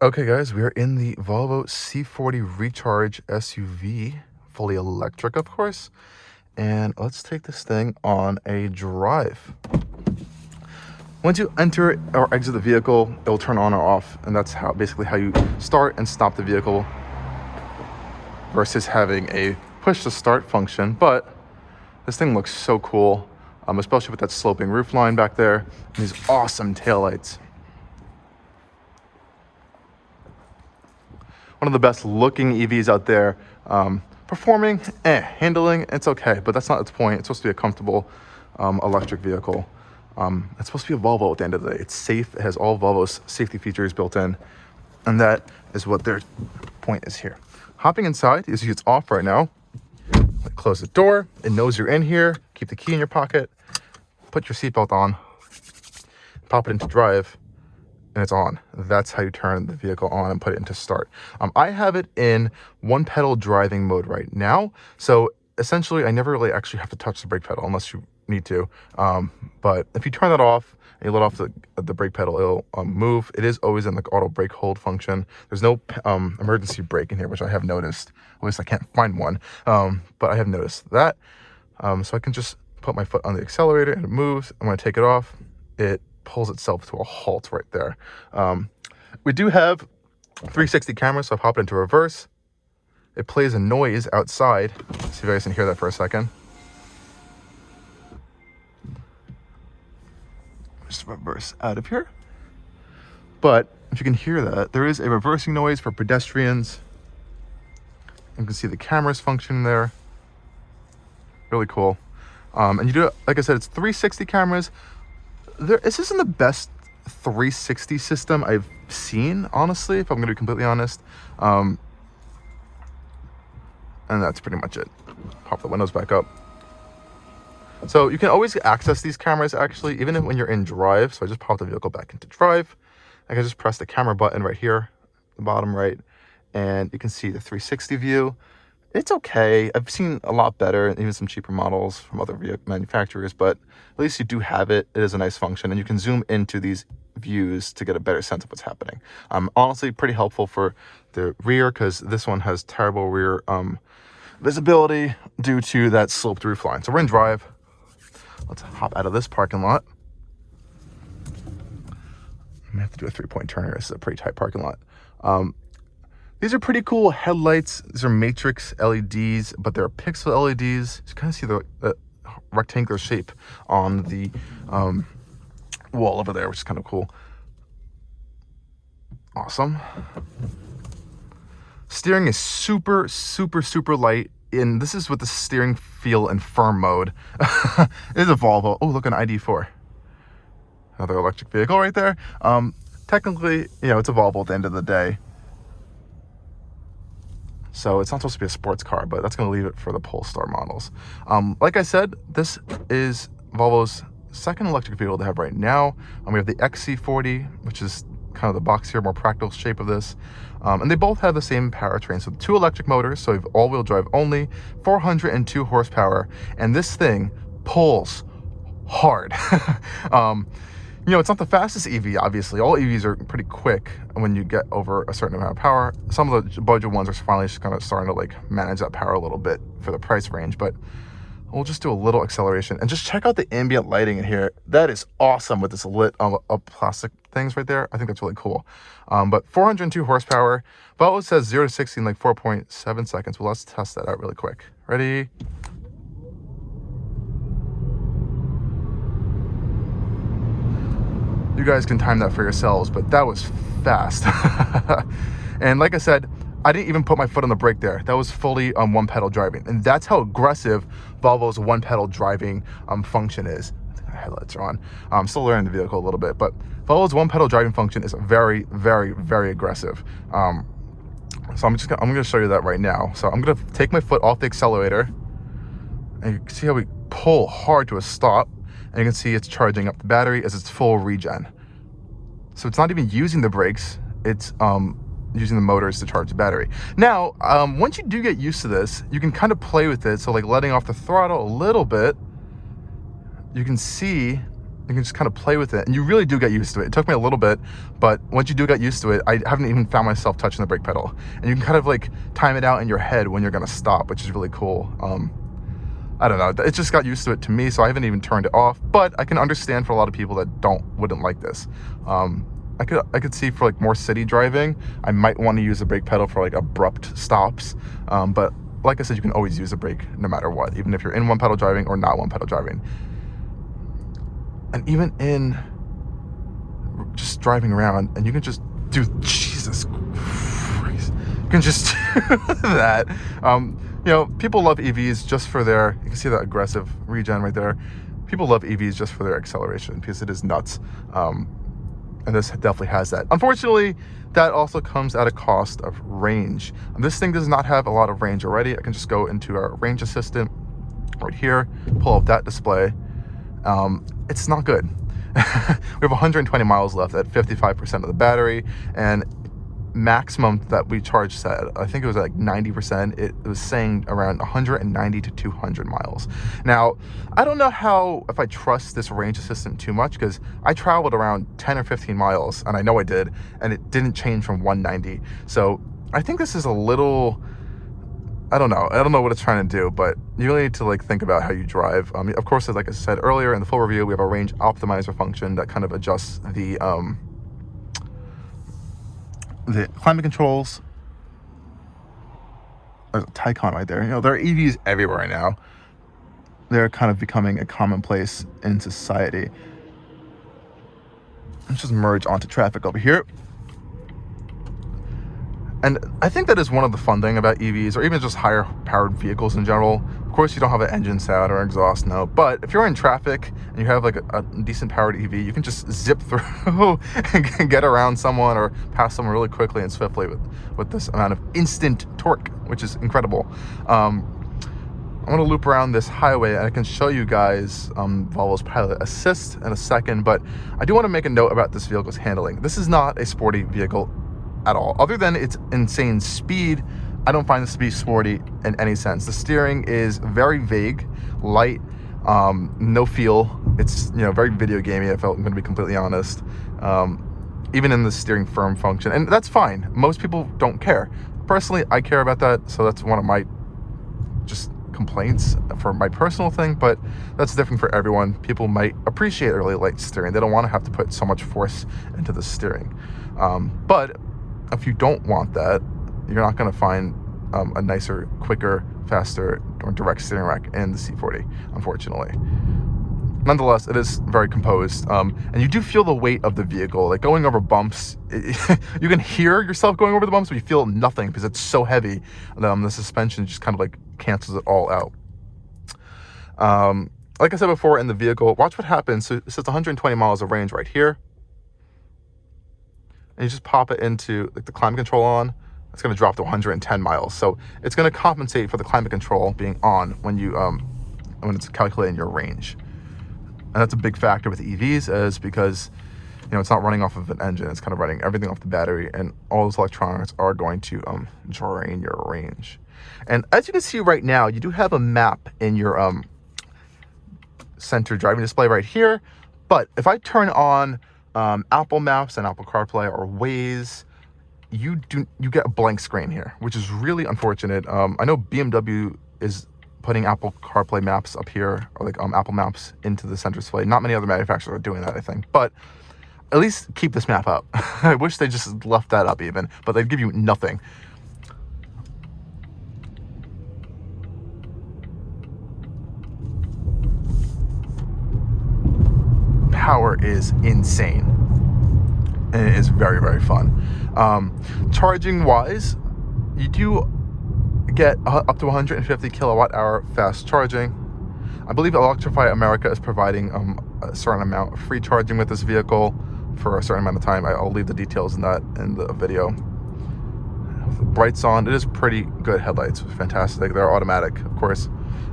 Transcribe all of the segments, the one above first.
Okay guys, we are in the Volvo C40 Recharge SUV, fully electric of course, and let's take this thing on a drive. Once you enter or exit the vehicle, it will turn on or off, and that's basically how you start and stop the vehicle versus having a push to start function. But this thing looks so cool, especially with that sloping roofline back there and these awesome taillights. One of the best looking EVs out there. Performing, handling, it's okay, but that's not its point. It's supposed to be a comfortable electric vehicle. It's supposed to be a Volvo at the end of the day. It's safe, it has all Volvo's safety features built in, and that is what their point is here. Hopping inside, you see it's off right now. Close the door, it knows you're in here, keep the key in your pocket, put your seatbelt on, pop it into drive, and it's on. That's how you turn the vehicle on and put it into start. I have it in one pedal driving mode right now. So essentially I never really actually have to touch the brake pedal unless you need to. But if you turn that off and you let off the brake pedal, it'll move. It is always in the auto brake hold function. There's no emergency brake in here, which I have noticed. At least I can't find one, but I have noticed that. So I can just put my foot on the accelerator and it moves. I'm gonna take it off. It pulls itself to a halt right there. We do have 360 cameras, so I've hopped into reverse. It plays a noise outside. Let's see if you guys can hear that for a second. Just reverse out of here. But if you can hear that, there is a reversing noise for pedestrians. You can see the cameras function there. Really cool. And you do it, like I said, it's 360 cameras. This isn't the best 360 system I've seen, honestly, if I'm going to be completely honest. And that's pretty much it. Pop the windows back up. So you can always access these cameras, actually, even when you're in drive. So I just popped the vehicle back into drive. I can just press the camera button right here, the bottom right, and you can see the 360 view. It's okay. I've seen a lot better, even some cheaper models from other vehicle manufacturers, but at least you do have it. It is a nice function, and you can zoom into these views to get a better sense of what's happening. Honestly, pretty helpful for the rear, because this one has terrible rear visibility due to that sloped roof line. So we're in drive. Let's hop out of this parking lot. I may have to do a 3-point turn here. This is a pretty tight parking lot. These are pretty cool headlights. These are matrix LEDs, but they're pixel LEDs. You kind of see the rectangular shape on the wall over there, which is kind of cool. Awesome. Steering is super, super, super light. And this is with the steering feel in firm mode. It is a Volvo. Oh, look, an ID4. Another electric vehicle right there. Technically, it's a Volvo at the end of the day. So it's not supposed to be a sports car, but that's going to leave it for the Polestar models. Like I said, this is Volvo's second electric vehicle they have right now. We have the XC40, which is kind of the boxier, more practical shape of this. And they both have the same powertrain. So 2 electric motors, so you have all-wheel drive only, 402 horsepower. And this thing pulls hard. It's not the fastest EV, obviously. All EVs are pretty quick when you get over a certain amount of power. Some of the budget ones are finally just kind of starting to manage that power a little bit for the price range, but we'll just do a little acceleration. And just check out the ambient lighting in here. That is awesome with this lit up plastic things right there. I think that's really cool. But 402 horsepower. Volvo says 0 to 60 in 4.7 seconds. Well, let's test that out really quick. Ready? You guys can time that for yourselves, but that was fast. And like I said, I didn't even put my foot on the brake there. That was fully one pedal driving. And that's how aggressive Volvo's one pedal driving function is. I think the headlights are on. I'm still learning the vehicle a little bit, but Volvo's one pedal driving function is very, very, very aggressive. So I'm gonna show you that right now. So I'm gonna take my foot off the accelerator, and you can see how we pull hard to a stop. And you can see it's charging up the battery as it's full regen. So it's not even using the brakes, it's using the motors to charge the battery. Now, once you do get used to this, you can kind of play with it. So letting off the throttle a little bit, you can see You can just kind of play with it, and you really do get used to it. It took me a little bit, but once you do get used to it, I haven't even found myself touching the brake pedal. And you can kind of like time it out in your head when you're gonna stop, which is really cool. I don't know, it just got used to it to me, so I haven't even turned it off, but I can understand for a lot of people that wouldn't like this. I could see for like more city driving, I might want to use the brake pedal for like abrupt stops, but like I said, you can always use a brake no matter what, even if you're in one pedal driving or not one pedal driving. And even in just driving around, and you can just do, Jesus Christ, you can just do that. You know, people love EVs just for their, you can see that aggressive regen right there. People love EVs just for their acceleration because it is nuts. And this definitely has that. Unfortunately, that also comes at a cost of range. This thing does not have a lot of range already. I can just go into our range assistant right here, pull up that display. It's not good. We have 120 miles left at 55% of the battery, and maximum that we charged at, I think it was like 90%. It was saying around 190 to 200 miles. Now, I don't know if I trust this range assistant too much, because I traveled around 10 or 15 miles, and I know I did, and it didn't change from 190. So I think this is a little, I don't know what it's trying to do, but you really need to like think about how you drive. Of course, like I said earlier in the full review, we have a range optimizer function that kind of adjusts the climate controls. There's a Taycan right there. You know, there are EVs everywhere right now. They're kind of becoming a commonplace in society. Let's just merge onto traffic over here. And I think that is one of the fun thing about EVs, or even just higher powered vehicles in general. Of course, you don't have an engine sound or exhaust note, but if you're in traffic and you have like a decent powered EV, you can just zip through and get around someone or pass someone really quickly and swiftly with this amount of instant torque, which is incredible. I'm going to loop around this highway, and I can show you guys Volvo's Pilot Assist in a second, but I do want to make a note about this vehicle's handling. This is not a sporty vehicle at all. Other than its insane speed, I don't find this to be sporty in any sense. The steering is very vague, light, no feel. It's, you know, very video gamey, I'm going to be completely honest. Even in the steering firm function, and that's fine. Most people don't care. Personally, I care about that, so that's one of my just complaints for my personal thing, but that's different for everyone. People might appreciate really light steering. They don't want to have to put so much force into the steering. But if you don't want that, you're not going to find a nicer, quicker, faster, or direct steering rack in the C40, unfortunately. Nonetheless, it is very composed, and you do feel the weight of the vehicle. Like going over bumps, you can hear yourself going over the bumps, but you feel nothing because it's so heavy. The suspension just kind of like cancels it all out. Like I said before, in the vehicle, watch what happens. So it says 120 miles of range right here. And you just pop it into like the climate control on, it's going to drop to 110 miles. So it's going to compensate for the climate control being on when you when it's calculating your range. And that's a big factor with EVs, is because, you know, it's not running off of an engine. It's kind of running everything off the battery, and all those electronics are going to drain your range. And as you can see right now, you do have a map in your center driving display right here. But if I turn on Apple Maps and Apple CarPlay or Waze, you get a blank screen here, which is really unfortunate. I know BMW is putting Apple CarPlay maps up here, or like Apple Maps into the center display. Not many other manufacturers are doing that, I think, but at least keep this map up. I wish they just left that up even, but they'd give you nothing. Power is insane, and it is very, very fun. Charging wise, you do get up to 150 kilowatt hour fast charging. I believe Electrify America is providing a certain amount of free charging with this vehicle for a certain amount of time. I'll leave the details in that in the video. With the brights on, it is pretty good headlights. Fantastic. They're automatic, of course.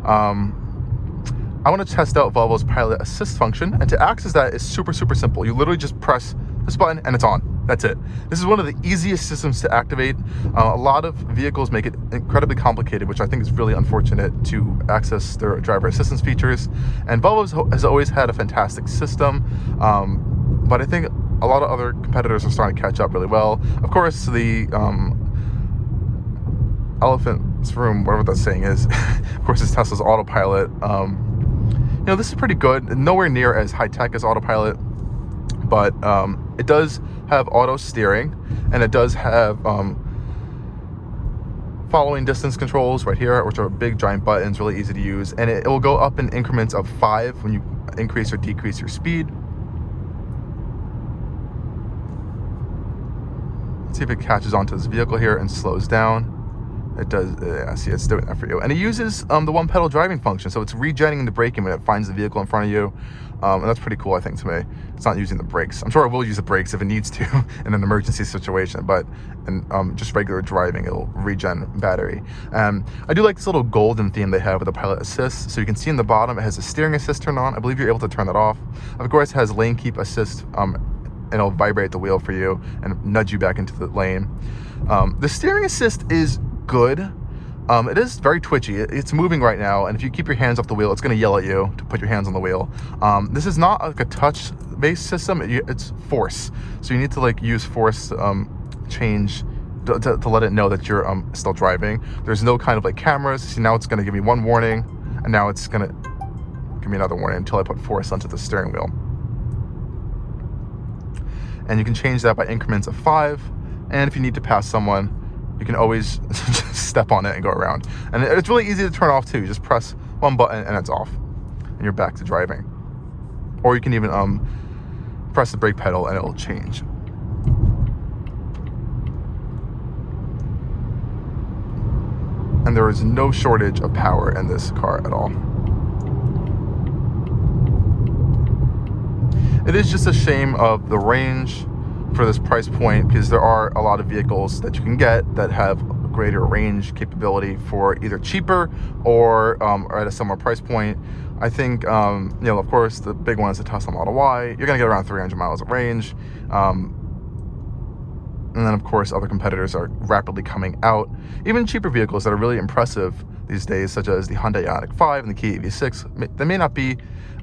I want to test out Volvo's Pilot Assist function, and to access that is super, super simple. You literally just press this button and it's on. That's it. This is one of the easiest systems to activate. A lot of vehicles make it incredibly complicated, which I think is really unfortunate, to access their driver assistance features. And Volvo has always had a fantastic system, but I think a lot of other competitors are starting to catch up really well. Of course, the elephant's room, whatever that saying is, of course, is Tesla's autopilot. You know, this is pretty good. Nowhere near as high tech as autopilot, but it does have auto steering, and it does have following distance controls right here, which are big giant buttons, really easy to use, and it will go up in increments of 5 when you increase or decrease your speed. Let's see if it catches onto this vehicle here and slows down. It does. Yeah, see, it's doing that for you, and it uses the one pedal driving function, so it's regenerating the braking when it finds the vehicle in front of you, and that's pretty cool, I think, to me. It's not using the brakes. I'm sure it will use the brakes if it needs to in an emergency situation, but in just regular driving, it'll regen battery. I do like this little golden theme they have with the pilot assist. So you can see in the bottom, it has a steering assist turned on. I believe you're able to turn that off. Of course, it has lane keep assist, and it'll vibrate the wheel for you and nudge you back into the lane. The steering assist is good. It is very twitchy. It's moving right now, and if you keep your hands off the wheel, it's going to yell at you to put your hands on the wheel. This is not like a touch-based system. It's force, so you need to like use force change to let it know that you're still driving. There's no kind of like cameras. See, now it's going to give me one warning, and now it's going to give me another warning until I put force onto the steering wheel. And you can change that by increments of 5, and if you need to pass someone, you can always just step on it and go around. And it's really easy to turn off too. You just press one button and it's off, and you're back to driving. Or you can even press the brake pedal and it'll change. And there is no shortage of power in this car at all. It is just a shame of the range for this price point, because there are a lot of vehicles that you can get that have greater range capability for either cheaper or at a similar price point. I think, you know, of course, the big one is the Tesla Model Y. You're going to get around 300 miles of range. And then, of course, other competitors are rapidly coming out. Even cheaper vehicles that are really impressive these days, such as the Hyundai Ioniq 5 and the Kia EV6, they may not be,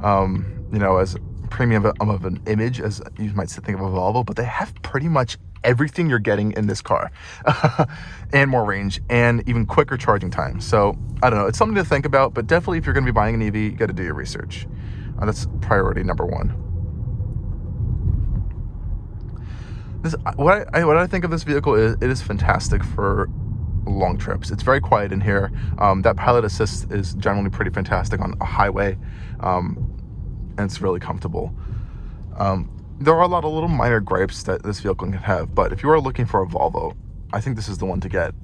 you know, as premium of an image as you might think of a Volvo, but they have pretty much everything you're getting in this car and more range and even quicker charging time. So I don't know, it's something to think about, but definitely if you're going to be buying an EV, you got to do your research. That's priority number one. What I think of this vehicle is it is fantastic for long trips. It's very quiet in here. That pilot assist is generally pretty fantastic on a highway. And it's really comfortable. There are a lot of little minor gripes that this vehicle can have, but if you are looking for a Volvo, I think this is the one to get,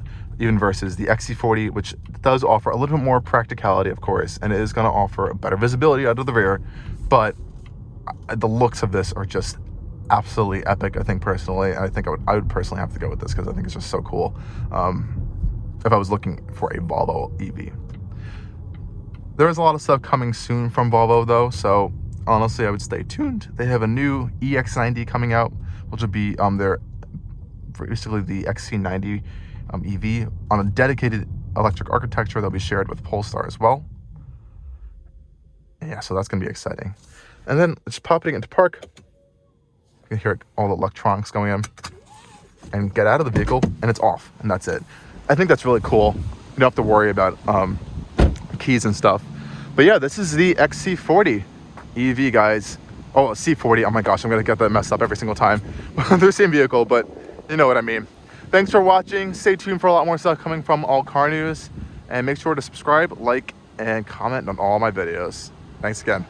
even versus the XC40, which does offer a little bit more practicality, of course, and it is going to offer better visibility out of the rear, but the looks of this are just absolutely epic, I think, personally. I think I would personally have to go with this because I think it's just so cool if I was looking for a Volvo EV. There is a lot of stuff coming soon from Volvo, though, so honestly, I would stay tuned. They have a new EX90 coming out, which will be basically the XC90 EV on a dedicated electric architecture that'll be shared with Polestar as well. Yeah, so that's going to be exciting. And then just popping into park, you can hear all the electronics going in, and get out of the vehicle, and it's off, and that's it. I think that's really cool. You don't have to worry about keys and stuff. But yeah, this is the XC40 EV, guys. Oh, C40. Oh my gosh, I'm gonna get that messed up every single time. They're the same vehicle, but you know what I mean. Thanks for watching. Stay tuned for a lot more stuff coming from Allcarnews, and make sure to subscribe, like, and comment on all my videos. Thanks again.